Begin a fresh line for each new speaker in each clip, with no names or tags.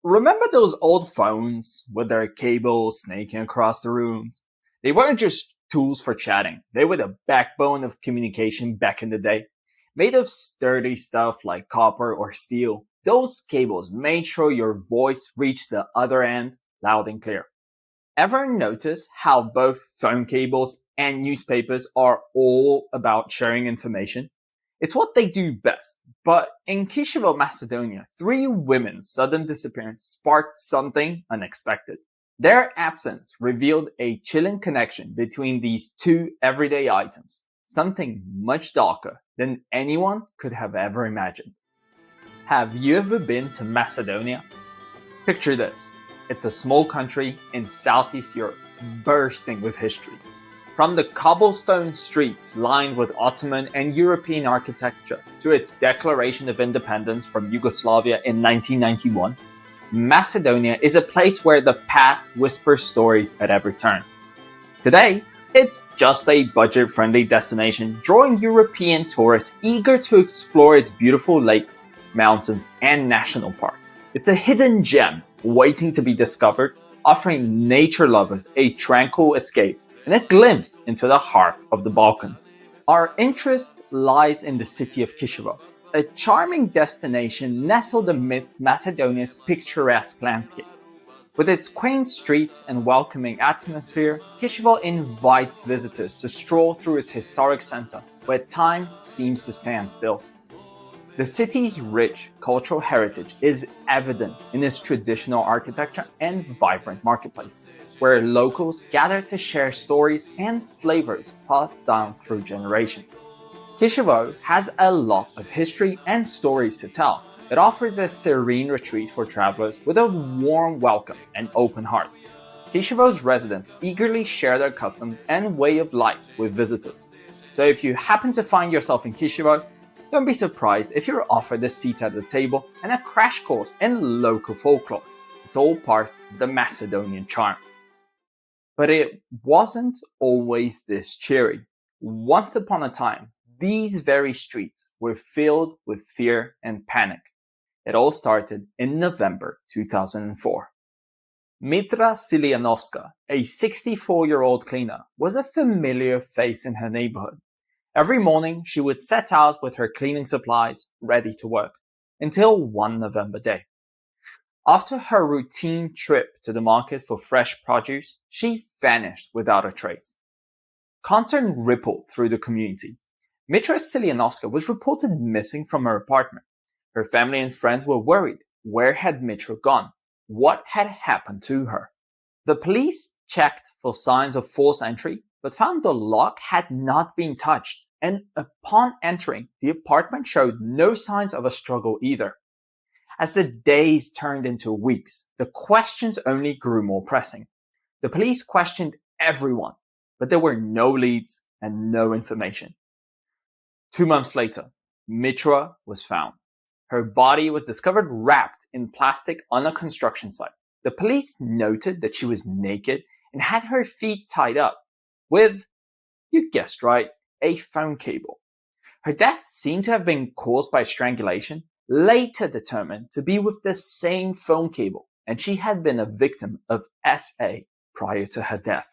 Remember those old phones with their cables snaking across the rooms? They weren't just tools for chatting, they were the backbone of communication back in the day. Made of sturdy stuff like copper or steel, those cables made sure your voice reached the other end loud and clear. Ever notice how both phone cables and newspapers are all about sharing information? It's what they do best. But in Kicevo, Macedonia, three women's sudden disappearance sparked something unexpected. Their absence revealed a chilling connection between these two everyday items, something much darker than anyone could have ever imagined. Have you ever been to Macedonia? Picture this. It's a small country in Southeast Europe, bursting with history. From the cobblestone streets lined with Ottoman and European architecture to its declaration of independence from Yugoslavia in 1991, Macedonia is a place where the past whispers stories at every turn. Today, it's just a budget-friendly destination drawing European tourists eager to explore its beautiful lakes, mountains, and national parks. It's a hidden gem waiting to be discovered, offering nature lovers a tranquil escape and a glimpse into the heart of the Balkans. Our interest lies in the city of Kicevo, a charming destination nestled amidst Macedonia's picturesque landscapes. With its quaint streets and welcoming atmosphere, Kicevo invites visitors to stroll through its historic center, where time seems to stand still. The city's rich cultural heritage is evident in its traditional architecture and vibrant marketplaces, where locals gather to share stories and flavors passed down through generations. Kicevo has a lot of history and stories to tell. It offers a serene retreat for travelers with a warm welcome and open hearts. Kicevo's residents eagerly share their customs and way of life with visitors. So if you happen to find yourself in Kicevo, don't be surprised if you're offered a seat at the table and a crash course in local folklore. It's all part of the Macedonian charm. But it wasn't always this cheery. Once upon a time, these very streets were filled with fear and panic. It all started in November 2004. Mitra Silianovska, a 64-year-old cleaner, was a familiar face in her neighborhood. Every morning, she would set out with her cleaning supplies, ready to work, until one November day. After her routine trip to the market for fresh produce, she vanished without a trace. Concern rippled through the community. Mitra Silianovska was reported missing from her apartment. Her family and friends were worried. Where had Mitra gone? What had happened to her? The police checked for signs of forced entry, but found the lock had not been touched, and upon entering, the apartment showed no signs of a struggle either. As the days turned into weeks, the questions only grew more pressing. The police questioned everyone, but there were no leads and no information. 2 months later, Mitra was found. Her body was discovered wrapped in plastic on a construction site. The police noted that she was naked and had her feet tied up with, you guessed right, a phone cable. Her death seemed to have been caused by strangulation, later determined to be with the same phone cable, and she had been a victim of SA prior to her death.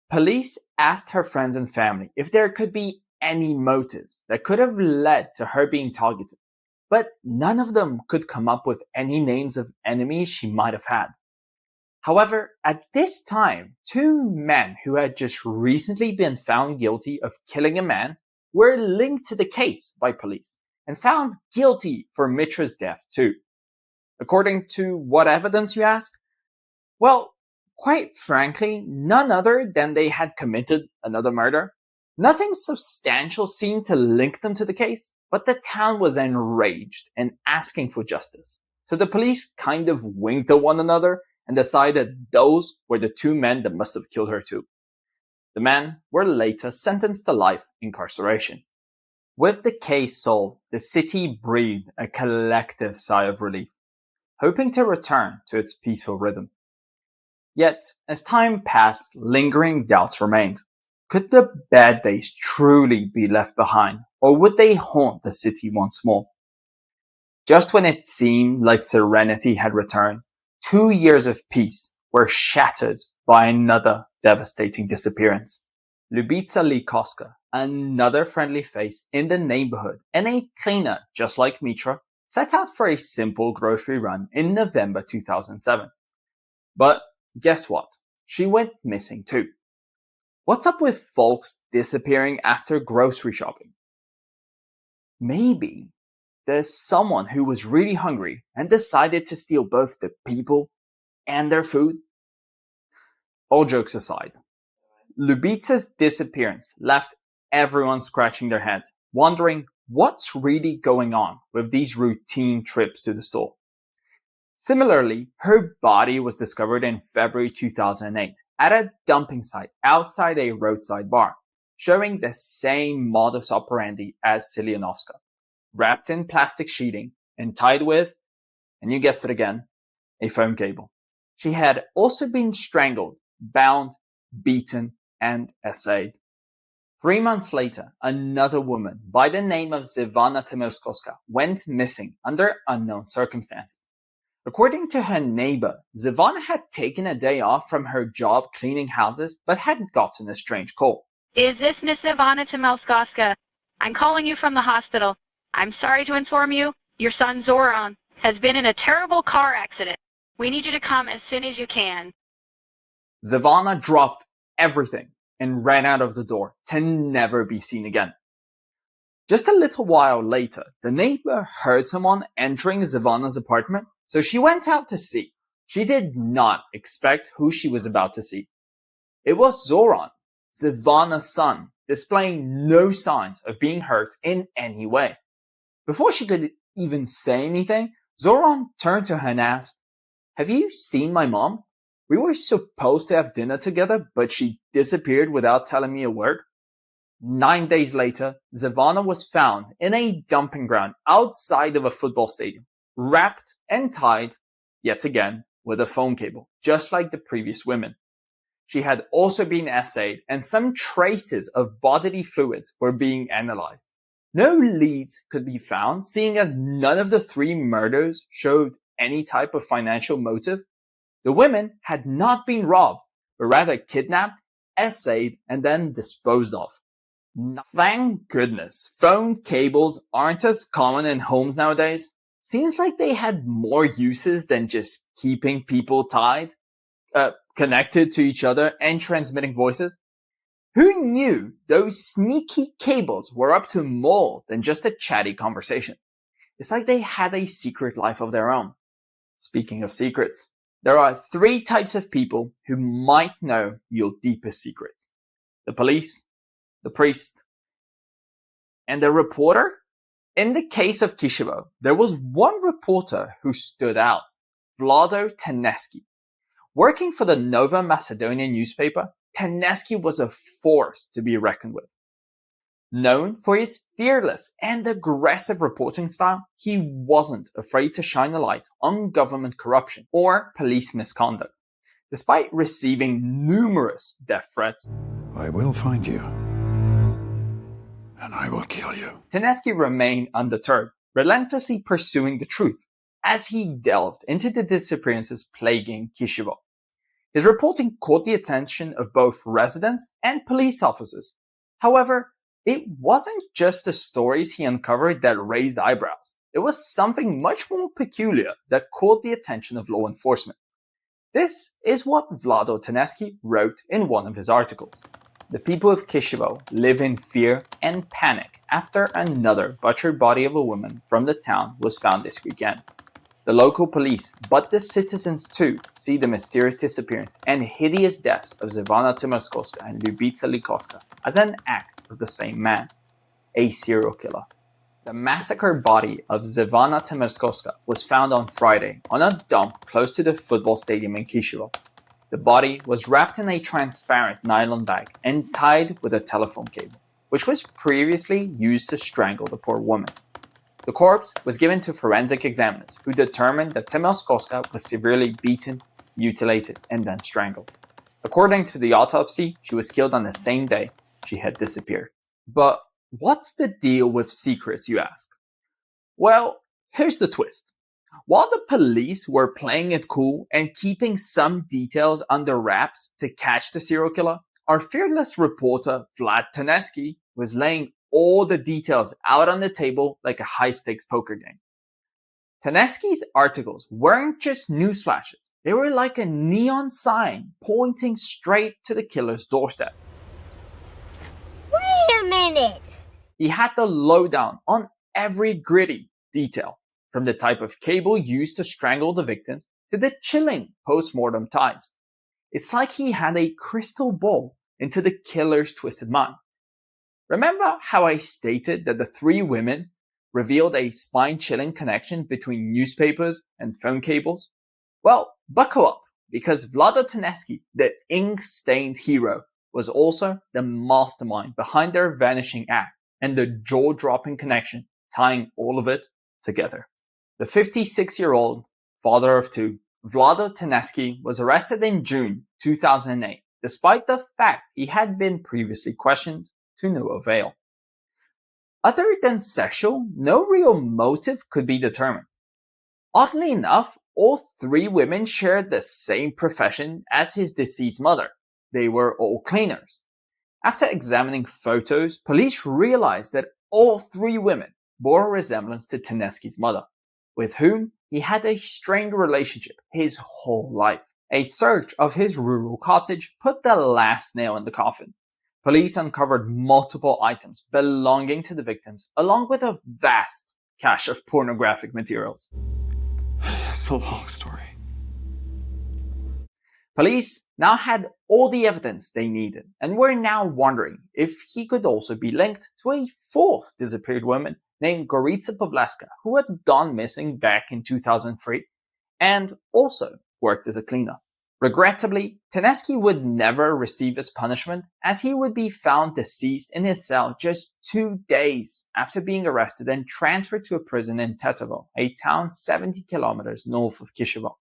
Police asked her friends and family if there could be any motives that could have led to her being targeted, but none of them could come up with any names of enemies she might have had. However, at this time, two men who had just recently been found guilty of killing a man were linked to the case by police and found guilty for Mitra's death too. According to what evidence, you ask? Well, quite frankly, none other than they had committed another murder. Nothing substantial seemed to link them to the case, but the town was enraged and asking for justice. So the police kind of winked at one another and decided those were the two men that must have killed her too. The men were later sentenced to life incarceration. With the case solved, the city breathed a collective sigh of relief, hoping to return to its peaceful rhythm. Yet, as time passed, lingering doubts remained. Could the bad days truly be left behind, or would they haunt the city once more? Just when it seemed like serenity had returned, 2 years of peace were shattered by another devastating disappearance. Lubitsa Likoska, another friendly face in the neighborhood and a cleaner just like Mitra, set out for a simple grocery run in November 2007. But guess what? She went missing too. What's up with folks disappearing after grocery shopping? Maybe there's someone who was really hungry and decided to steal both the people and their food? All jokes aside, Lubitsa's disappearance left everyone scratching their heads, wondering what's really going on with these routine trips to the store. Similarly, her body was discovered in February 2008 at a dumping site outside a roadside bar, showing the same modus operandi as Silyanovska, wrapped in plastic sheeting and tied with, and you guessed it again, a phone cable. She had also been strangled, bound, beaten, and essayed. 3 months later, another woman by the name of Zivana Temerskoska went missing under unknown circumstances. According to her neighbor, Zivana had taken a day off from her job cleaning houses, but had gotten a strange call.
Is this Miss Ivana Temelskoska? I'm calling you from the hospital. I'm sorry to inform you, your son Zoran has been in a terrible car accident. We need you to come as soon as you can.
Zivana dropped everything and ran out of the door to never be seen again. Just a little while later, the neighbor heard someone entering Zivana's apartment, so she went out to see. She did not expect who she was about to see. It was Zoran, Zivana's son, displaying no signs of being hurt in any way. Before she could even say anything, Zoran turned to her and asked, "Have you seen my mom? We were supposed to have dinner together, but she disappeared without telling me a word." 9 days later, Zivana was found in a dumping ground outside of a football stadium, wrapped and tied, yet again, with a phone cable, just like the previous women. She had also been assayed, and some traces of bodily fluids were being analyzed. No leads could be found, seeing as none of the 3 murders showed any type of financial motive. The women had not been robbed, but rather kidnapped, assayed, and then disposed of. Thank goodness, phone cables aren't as common in homes nowadays. Seems like they had more uses than just keeping people tied, connected to each other and transmitting voices. Who knew those sneaky cables were up to more than just a chatty conversation? It's like they had a secret life of their own. Speaking of secrets, there are 3 types of people who might know your deepest secrets: the police, the priest, and the reporter. In the case of Kicevo, there was one reporter who stood out, Vlado Tenesky. Working for the Nova Macedonian newspaper, Tenesky was a force to be reckoned with. Known for his fearless and aggressive reporting style, he wasn't afraid to shine a light on government corruption or police misconduct. Despite receiving numerous death threats,
"I will find you, and I will kill you."
Tenesky remained undeterred, relentlessly pursuing the truth as he delved into the disappearances plaguing Kicevo. His reporting caught the attention of both residents and police officers. However, it wasn't just the stories he uncovered that raised eyebrows. It was something much more peculiar that caught the attention of law enforcement. This is what Vlado Tenesky wrote in one of his articles. The people of Kicevo live in fear and panic after another butchered body of a woman from the town was found this weekend. The local police, but the citizens too, see the mysterious disappearance and hideous deaths of Zivana Temerskoska and Lubitsa Likoska as an act of the same man, a serial killer. The massacred body of Zivana Temerskoska was found on Friday on a dump close to the football stadium in Kicevo. The body was wrapped in a transparent nylon bag and tied with a telephone cable, which was previously used to strangle the poor woman. The corpse was given to forensic examiners who determined that Temelskoska was severely beaten, mutilated, and then strangled. According to the autopsy, she was killed on the same day she had disappeared. But what's the deal with secrets, you ask? Well, here's the twist. While the police were playing it cool and keeping some details under wraps to catch the serial killer, our fearless reporter Vlad Taneski was laying all the details out on the table like a high-stakes poker game. Taneski's articles weren't just news flashes, they were like a neon sign pointing straight to the killer's doorstep.
Wait a minute!
He had the lowdown on every gritty detail, from the type of cable used to strangle the victims to the chilling post-mortem ties. It's like he had a crystal ball into the killer's twisted mind. Remember how I stated that the three women revealed a spine-chilling connection between newspapers and phone cables? Well, buckle up, because Vlado Taneski, the ink-stained hero, was also the mastermind behind their vanishing act and the jaw-dropping connection tying all of it together. The 56-year-old father of two, Vlado Taneski, was arrested in June 2008, despite the fact he had been previously questioned to no avail. Other than sexual, no real motive could be determined. Oddly enough, all three women shared the same profession as his deceased mother. They were all cleaners. After examining photos, police realized that all three women bore a resemblance to Taneski's mother, with whom he had a strained relationship his whole life. A search of his rural cottage put the last nail in the coffin. Police uncovered multiple items belonging to the victims, along with a vast cache of pornographic materials.
It's a long story.
Police now had all the evidence they needed, and were now wondering if he could also be linked to a fourth disappeared woman named Goritza Pavleska, who had gone missing back in 2003 and also worked as a cleaner. Regrettably, Taneski would never receive his punishment, as he would be found deceased in his cell just 2 days after being arrested and transferred to a prison in Tetovo, a town 70 kilometers north of Kicevo.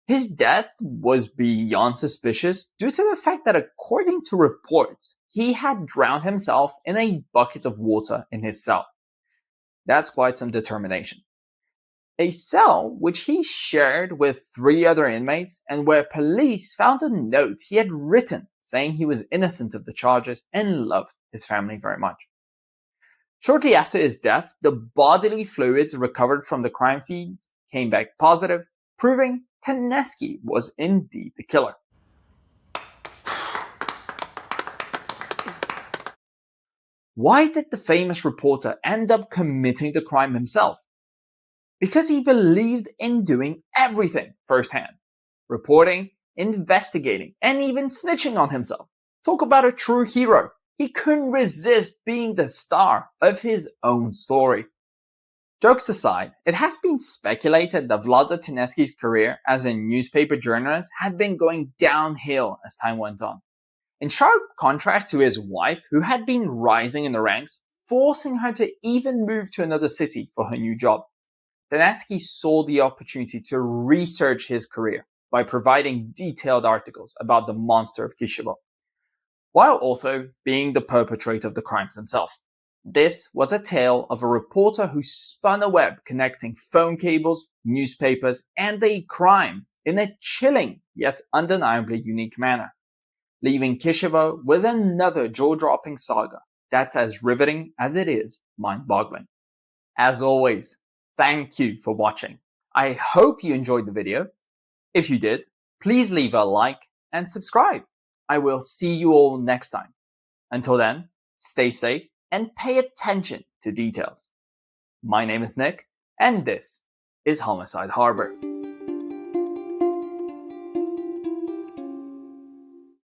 His death was beyond suspicious due to the fact that, according to reports, he had drowned himself in a bucket of water in his cell. That's quite some determination. A cell which he shared with 3 other inmates, and where police found a note he had written saying he was innocent of the charges and loved his family very much. Shortly after his death, the bodily fluids recovered from the crime scenes came back positive, proving Taneski was indeed the killer. Why did the famous reporter end up committing the crime himself? Because he believed in doing everything firsthand. Reporting, investigating, and even snitching on himself. Talk about a true hero. He couldn't resist being the star of his own story. Jokes aside, it has been speculated that Vlado Taneski's career as a newspaper journalist had been going downhill as time went on. In sharp contrast to his wife, who had been rising in the ranks, forcing her to even move to another city for her new job. Taneski saw the opportunity to research his career by providing detailed articles about the monster of Kicevo, while also being the perpetrator of the crimes himself. This was a tale of a reporter who spun a web connecting phone cables, newspapers, and a crime in a chilling yet undeniably unique manner, leaving Kicevo with another jaw-dropping saga that's as riveting as it is mind-boggling. As always, thank you for watching. I hope you enjoyed the video. If you did, please leave a like and subscribe. I will see you all next time. Until then, stay safe and pay attention to details. My name is Nick, and this is Homicide Harbor.